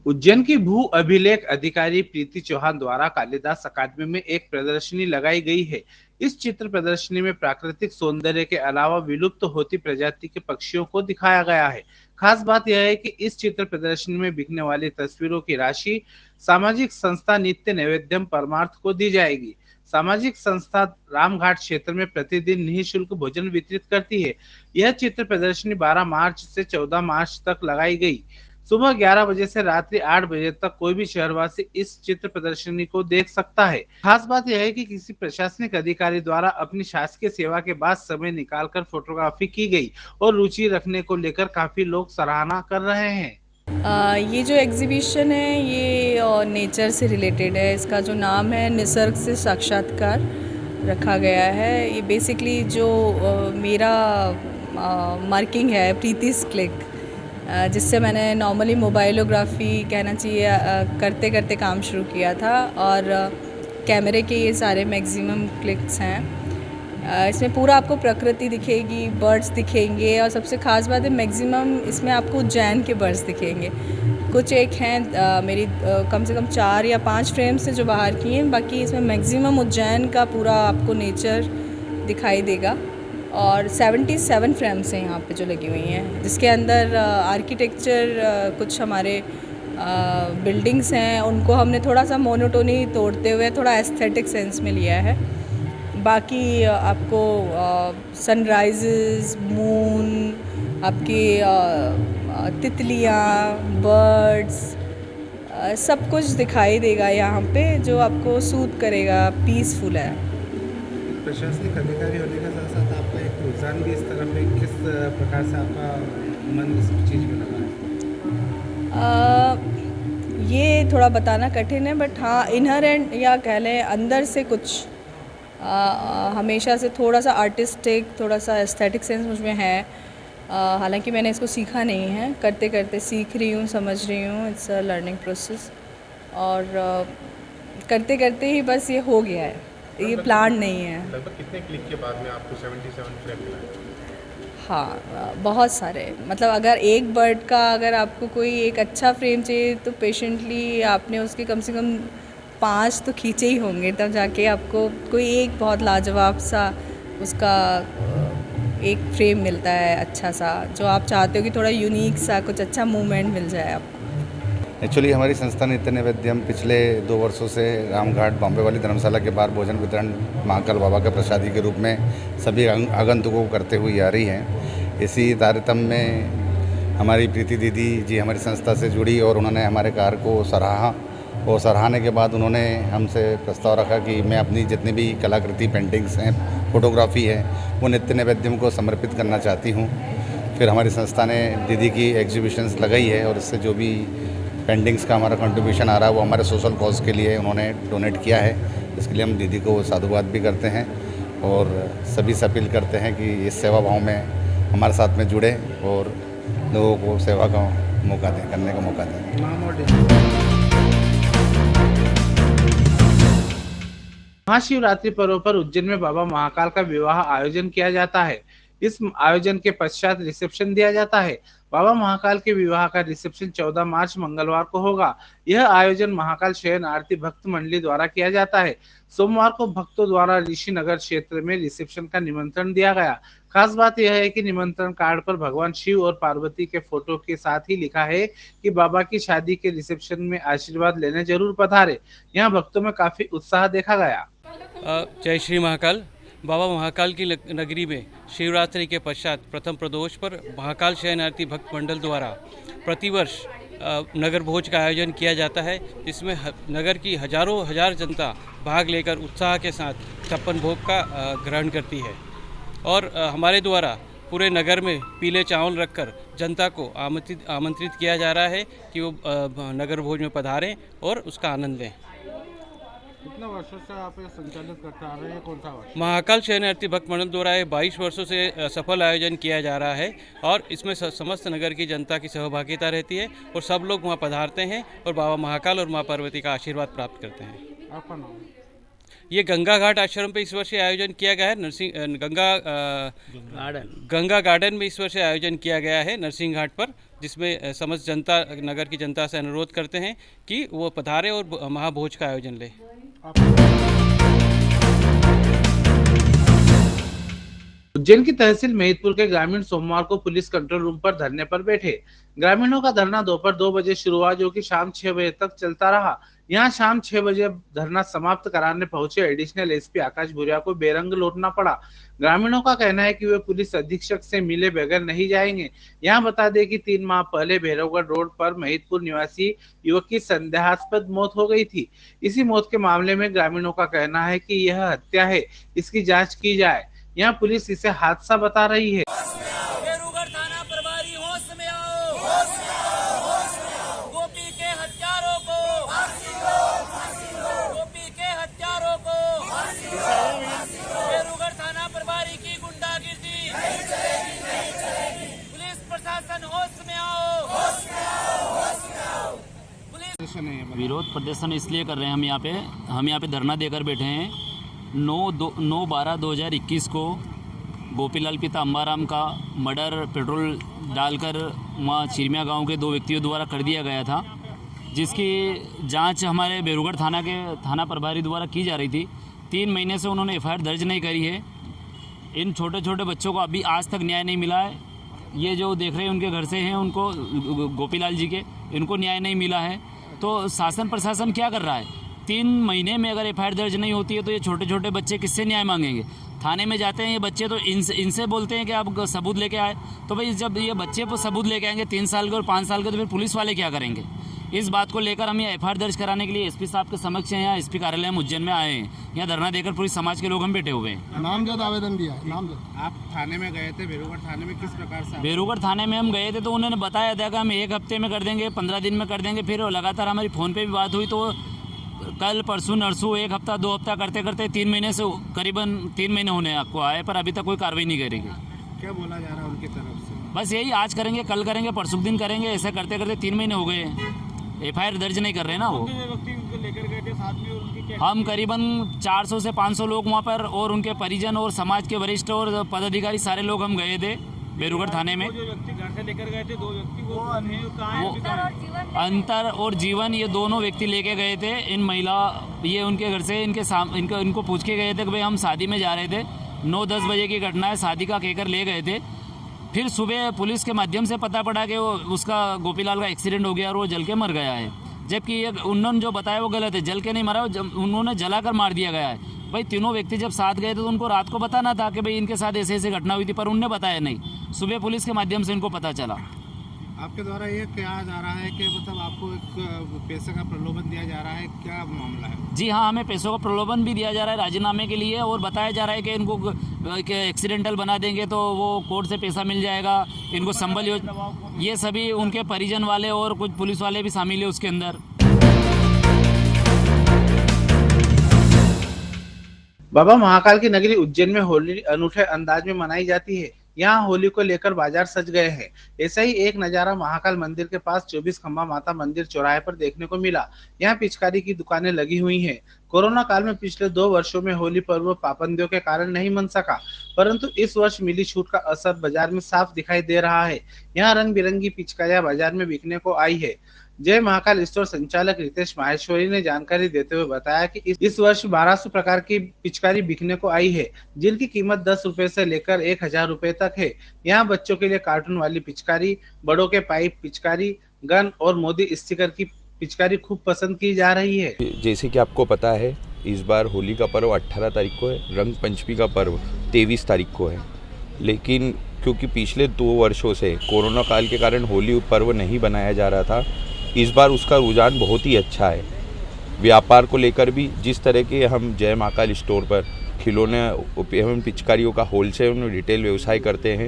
उज्जैन की भू अभिलेख अधिकारी प्रीति चौहान द्वारा कालिदास अकादमी में एक प्रदर्शनी लगाई गई है। इस चित्र प्रदर्शनी में प्राकृतिक सौंदर्य के अलावा विलुप्त होती प्रजाति के पक्षियों को दिखाया गया है। खास बात यह है कि इस चित्र प्रदर्शनी में बिकने वाली तस्वीरों की राशि सामाजिक संस्था नित्य नैवेद्यम परमार्थ को दी जाएगी। सामाजिक संस्था रामघाट क्षेत्र में प्रतिदिन निःशुल्क भोजन वितरित करती है। यह चित्र प्रदर्शनी 12 मार्च से 14 मार्च तक लगाई गई। सुबह 11 बजे से रात्रि 8 बजे तक कोई भी शहरवासी इस चित्र प्रदर्शनी को देख सकता है। खास बात यह है कि किसी प्रशासनिक अधिकारी द्वारा अपनी शासकीय सेवा के बाद समय निकालकर फोटोग्राफी की गई और रुचि रखने को लेकर काफी लोग सराहना कर रहे हैं। ये जो एग्ज़िबिशन है ये नेचर से रिलेटेड है। इसका जो नाम है निसर्ग से साक्षात्कार रखा गया है। ये बेसिकली जो मेरा मार्किंग है प्रीतिस क्लिक, जिससे मैंने नॉर्मली मोबाइलोग्राफी कहना चाहिए करते करते काम शुरू किया था। और कैमरे के ये सारे मैक्सिमम क्लिक्स हैं। इसमें पूरा आपको प्रकृति दिखेगी, बर्ड्स दिखेंगे और सबसे ख़ास बात है मैक्सिमम इसमें आपको उज्जैन के बर्ड्स दिखेंगे। कुछ एक हैं मेरी कम से कम 4 या 5 फ्रेम्स से जो बाहर की हैं, बाकी इसमें मैक्सिमम उज्जैन का पूरा आपको नेचर दिखाई देगा। और 77 फ्रेम्स हैं यहाँ पे जो लगी हुई हैं, जिसके अंदर आर्किटेक्चर कुछ हमारे बिल्डिंग्स हैं, उनको हमने थोड़ा सा मोनोटोनी तोड़ते हुए थोड़ा एस्थेटिक सेंस में लिया है। बाकी आपको सनराइज़ेस, मून, आपकी तितलियाँ, बर्ड्स, सब कुछ दिखाई देगा यहाँ पे, जो आपको सूट करेगा, पीसफुल है। प्रशासनिक अधिकारी होने के साथ साथ आपका एक रुझान भी इस तरफ है। किस प्रकार से आपका मन इस चीज में लगा है? ये थोड़ा बताना कठिन है, बट हाँ इनहेरेंट या कह लें अंदर से कुछ हमेशा से थोड़ा सा आर्टिस्टिक, थोड़ा सा एस्थेटिक सेंस मुझ में है। हालांकि मैंने इसको सीखा नहीं है, करते करते सीख रही हूँ, समझ रही हूँ। It's a learning process. और करते करते ही बस ये हो गया है, ये प्लान नहीं है। लगभग कितने क्लिक के बाद में आपको 77 फ्रेम मिला है? हाँ, बहुत सारे, मतलब अगर एक बर्ड का अगर आपको कोई एक अच्छा फ्रेम चाहिए तो पेशेंटली आपने उसके कम से कम 5 तो खींचे ही होंगे, तब जाके आपको कोई एक बहुत लाजवाब सा उसका एक फ्रेम मिलता है अच्छा सा, जो आप चाहते हो कि थोड़ा यूनिक सा कुछ अच्छा मूवमेंट मिल जाए आपको। एक्चुअली हमारी संस्था नित्य नैवेद्यम पिछले 2 वर्षों से रामघाट बॉम्बे वाली धर्मशाला के बाहर भोजन वितरण महाकाल बाबा के प्रसादी के रूप में सभी आगंतुकों को करते हुए आ रही है। इसी तारतम्य में हमारी प्रीति दीदी जी हमारी संस्था से जुड़ी और उन्होंने हमारे कार्य को सराहा, और सराहने के बाद उन्होंने हमसे प्रस्ताव रखा कि मैं अपनी जितनी भी कलाकृति, पेंटिंग्स हैं, फोटोग्राफी है, वो नित्य नैवेद्यम को समर्पित करना चाहती हूँ। फिर हमारी संस्था ने दीदी की एग्जीबिशंस लगाई है और इससे जो भी पेंटिंग्स का हमारा कंट्रीब्यूशन आ रहा है वो हमारे सोशल कॉज के लिए उन्होंने डोनेट किया है। इसके लिए हम दीदी को साधुवाद भी करते हैं और सभी से अपील करते हैं कि इस सेवा भाव में हमारे साथ में जुड़े और लोगों को सेवा का मौका दें, करने का मौका दें। महाशिवरात्रि पर्व पर उज्जैन में बाबा महाकाल का विवाह आयोजन किया जाता है। इस आयोजन के पश्चात रिसेप्शन दिया जाता है। बाबा महाकाल के विवाह का रिसेप्शन 14 मार्च मंगलवार को होगा। यह आयोजन महाकाल शयन आरती भक्त मंडली द्वारा किया जाता है। सोमवार को भक्तों द्वारा ऋषि नगर क्षेत्र में रिसेप्शन का निमंत्रण दिया गया। खास बात यह है कि निमंत्रण कार्ड पर भगवान शिव और पार्वती के फोटो के साथ ही लिखा है कि बाबा की शादी के रिसेप्शन में आशीर्वाद लेने जरूर पधारे। यहाँ भक्तों में काफी उत्साह देखा गया। जय श्री महाकाल। बाबा महाकाल की नगरी में शिवरात्रि के पश्चात प्रथम प्रदोष पर महाकाल शयन आरती भक्त मंडल द्वारा प्रतिवर्ष नगर भोज का आयोजन किया जाता है, जिसमें नगर की हजार जनता भाग लेकर उत्साह के साथ 56 भोग का ग्रहण करती है। और हमारे द्वारा पूरे नगर में पीले चावल रखकर जनता को आमंत्रित किया जा रहा है कि वो नगर भोज में पधारें और उसका आनंद लें। कितना वर्षों से आप संचालित करते आ रहे हैं, कौन सा वर्ष? महाकाल शयन आरती भक्त मंडल द्वारा 22 वर्षों से सफल आयोजन किया जा रहा है और इसमें समस्त नगर की जनता की सहभागिता रहती है और सब लोग वहां पधारते हैं और बाबा महाकाल और मां पार्वती का आशीर्वाद प्राप्त करते हैं। आपका नाम? ये गंगा घाट आश्रम पे इस वर्ष आयोजन किया गया है। गंगा गार्डन में इस वर्ष आयोजन किया गया है नरसिंह घाट पर। जिसमें समस्त जनता, नगर की जनता से अनुरोध करते हैं कि वो पधारे और महाभोज का आयोजन ले। उज्जैन की तहसील महिदपुर के ग्रामीण सोमवार को पुलिस कंट्रोल रूम पर धरने पर बैठे। ग्रामीणों का धरना दोपहर 2 बजे शुरू हुआ, जो कि शाम 6 बजे तक चलता रहा। यहां शाम 6 बजे धरना समाप्त कराने पहुंचे एडिशनल एसपी आकाश भूरिया को बेरंग लौटना पड़ा। ग्रामीणों का कहना है कि वे पुलिस अधीक्षक से मिले बगैर नहीं जाएंगे। यहां बता दें कि 3 माह पहले भैरवगढ़ रोड पर महिदपुर निवासी युवक की संदेहास्पद मौत हो गई थी। इसी मौत के मामले में ग्रामीणों का कहना है कि यह हत्या है, इसकी जांच की जाए। यहाँ पुलिस इसे हादसा बता रही है। बेरुगढ़ थाना प्रभारी होश में आओ, गोपी के हत्यारों को, गोपी के हत्यारों को, बेरुगढ़ थाना प्रभारी की गुंडागिर्दी, पुलिस प्रशासन होश में आओ, विरोध प्रदर्शन इसलिए कर रहे हैं हम यहाँ पे धरना देकर बैठे हैं। 9/12/2021 को गोपीलाल पिता अम्बाराम का मर्डर पेट्रोल डालकर वहाँ चिरमिया गांव के 2 व्यक्तियों द्वारा कर दिया गया था, जिसकी जांच हमारे बेरुगढ़ थाना के थाना प्रभारी द्वारा की जा रही थी। 3 महीने से उन्होंने एफआईआर दर्ज नहीं करी है। इन छोटे छोटे बच्चों को अभी आज तक न्याय नहीं मिला है। ये जो देख रहे हैं उनके घर से हैं, उनको गोपीलाल जी के, इनको न्याय नहीं मिला है। तो शासन प्रशासन क्या कर रहा है? 3 महीने में अगर एफआईआर दर्ज नहीं होती है तो ये छोटे छोटे बच्चे किससे न्याय मांगेंगे? थाने में जाते हैं ये बच्चे तो इनसे बोलते हैं कि आप सबूत लेके आए। तो भाई जब ये बच्चे पर सबूत लेके आएंगे 3 साल के और 5 साल के, तो फिर पुलिस वाले क्या करेंगे? इस बात को लेकर हम ये एफआईआर दर्ज कराने के लिए एसपी साहब के समक्ष यहाँ एसपी कार्यालय में उज्जैन में आए हैं। यहाँ धरना देकर पूरी समाज के लोग हम बैठे हुए हैं। नामजद आवेदन दिया है। नामजद आप थाने में गए थे, बेरुगढ़ थाने में किस प्रकार से? बेरुगढ़ थाने में हम गए थे तो उन्होंने बताया था कि हम 1 हफ्ते में कर देंगे, 15 दिन में कर देंगे। फिर लगातार हमारी फ़ोन पे भी बात हुई तो कल परसों नरसों 1 हफ्ता 2 हफ्ता करते करते 3 महीने से करीबन 3 महीने होने आपको आए, पर अभी तक कोई कार्रवाई नहीं करेगी। क्या बोला जा रहा है उनकी तरफ से? बस यही आज करेंगे, कल करेंगे, परसों दिन करेंगे, ऐसा करते करते 3 महीने हो गए। एफआईआर दर्ज नहीं कर रहे ना वो। हम करीबन 400 से 500 लोग वहाँ पर और उनके परिजन और समाज के वरिष्ठ और पदाधिकारी सारे लोग हम गए थे बेरुगढ़ थाने में। जो व्यक्ति घर से लेकर गए थे 2 व्यक्ति, वो अंतर और जीवन ये दोनों व्यक्ति लेके गए थे। इन महिला ये उनके घर से इनको पूछ के गए थे कि भाई हम शादी में जा रहे थे। 9-10 बजे की घटना है, शादी का कहकर ले गए थे। फिर सुबह पुलिस के माध्यम से पता पड़ा कि वो उसका गोपीलाल का एक्सीडेंट हो गया और वो जल के मर गया है। जबकि ये उन्होंने जो बताया वो गलत है, जल के नहीं मरा, उन्होंने जलाकर मार दिया गया है। भाई तीनों व्यक्ति जब साथ गए थे तो उनको रात को बताना था कि भाई इनके साथ ऐसे ऐसे घटना हुई थी, पर उनने बताया नहीं। सुबह पुलिस के माध्यम से इनको पता चला। आपके द्वारा ये कहा जा रहा है कि मतलब आपको एक पैसे का प्रलोभन दिया जा रहा है, क्या मामला है? जी हाँ, हमें पैसों का प्रलोभन भी दिया जा रहा है राजीनामे के लिए, और बताया जा रहा है कि इनको एक्सीडेंटल बना देंगे तो वो कोर्ट से पैसा मिल जाएगा, इनको संबल योजना, ये सभी उनके परिजन वाले और कुछ पुलिस वाले भी शामिल है उसके अंदर। बाबा महाकाल की नगरी उज्जैन में होली अनूठे अंदाज में मनाई जाती है। यहाँ होली को लेकर बाजार सज गए हैं। ऐसा ही एक नजारा महाकाल मंदिर के पास 24 खंबा माता मंदिर चौराहे पर देखने को मिला। यहाँ पिचकारी की दुकानें लगी हुई हैं। कोरोना काल में पिछले 2 वर्षों में होली पर्व पाबंदियों के कारण नहीं मन सका, परंतु इस वर्ष मिली छूट का असर बाजार में साफ दिखाई दे रहा है। यहाँ रंग बिरंगी पिचकारियां बाजार में बिकने को आई है। जय महाकाल स्टोर संचालक रितेश माहेश्वरी ने जानकारी देते हुए बताया कि इस वर्ष 1200 प्रकार की पिचकारी बिकने को आई है, जिनकी कीमत 10 रुपए से लेकर 1000 रुपए तक है। यहाँ बच्चों के लिए कार्टून वाली पिचकारी, बड़ों के पाइप पिचकारी, गन और मोदी स्टिकर की पिचकारी खूब पसंद की जा रही है। जैसे कि आपको पता है, इस बार होली का पर्व 18 तारीख को है, रंग पंचमी का पर्व 23 तारीख को है। लेकिन क्योंकि पिछले 2 वर्षों से कोरोना काल के कारण होली पर्व नहीं बनाया जा रहा था, इस बार उसका रुझान बहुत ही अच्छा है। व्यापार को लेकर भी जिस तरह के हम जय महाकाल स्टोर पर खिलौने एवं पिचकारियों का होलसेल और रिटेल व्यवसाय करते हैं,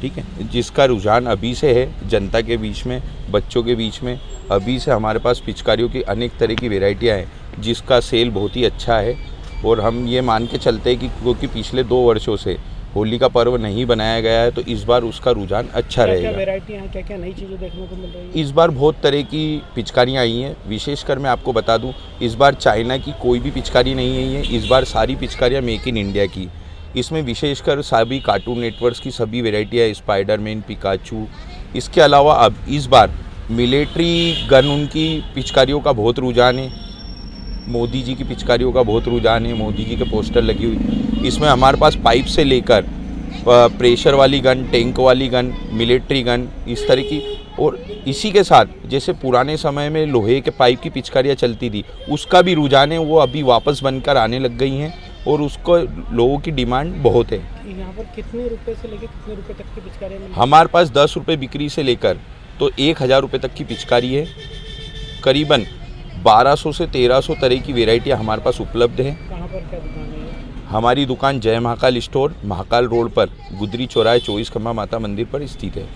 ठीक है, जिसका रुझान अभी से है जनता के बीच में, बच्चों के बीच में। अभी से हमारे पास पिचकारियों की अनेक तरह की वेराइटियाँ हैं, जिसका सेल बहुत ही अच्छा है। और हम ये मान के चलते हैं कि क्योंकि पिछले 2 वर्षों से होली का पर्व नहीं बनाया गया है, तो इस बार उसका रुझान अच्छा रहेगा। क्या वैरायटी हैं, क्या नई चीज़ें देखने को मिल रही है? इस बार बहुत तरह की पिचकारियाँ आई हैं। विशेषकर मैं आपको बता दूं, इस बार चाइना की कोई भी पिचकारी नहीं आई है। इस बार सारी पिचकारियाँ मेक इन इंडिया की। इसमें विशेषकर सभी कार्टून नेटवर्क्स की सभी वेराइटियाँ, स्पाइडरमैन, पिकाचू, इसके अलावा अब इस बार मिलिट्री गन उनकी पिचकारियों का बहुत रुझान है, मोदी जी की पिचकारियों का बहुत रुझान है, मोदी जी के पोस्टर लगी हुई। इसमें हमारे पास पाइप से लेकर प्रेशर वाली गन, टैंक वाली गन, मिलिट्री गन, इस तरह की, और इसी के साथ जैसे पुराने समय में लोहे के पाइप की पिचकारियाँ चलती थी, उसका भी रुझान है, वो अभी वापस बनकर आने लग गई हैं और उसको लोगों की डिमांड बहुत है। यहाँ पर कितने रुपए से लेकर कितने रुपए तक की पिचकारियाँ मिलती हैं? हमारे पास 10 रुपये बिक्री से लेकर तो 1000 रुपये तक की पिचकारी है। करीबन 1200 से 1300 तरह की वेराइटियाँ हमारे पास उपलब्ध है। कहाँ पर क्या दुकान है ये? हमारी दुकान जय महाकाल स्टोर, महाकाल रोड पर, गुदरी चौराहे 24 खम्बा माता मंदिर पर स्थित है।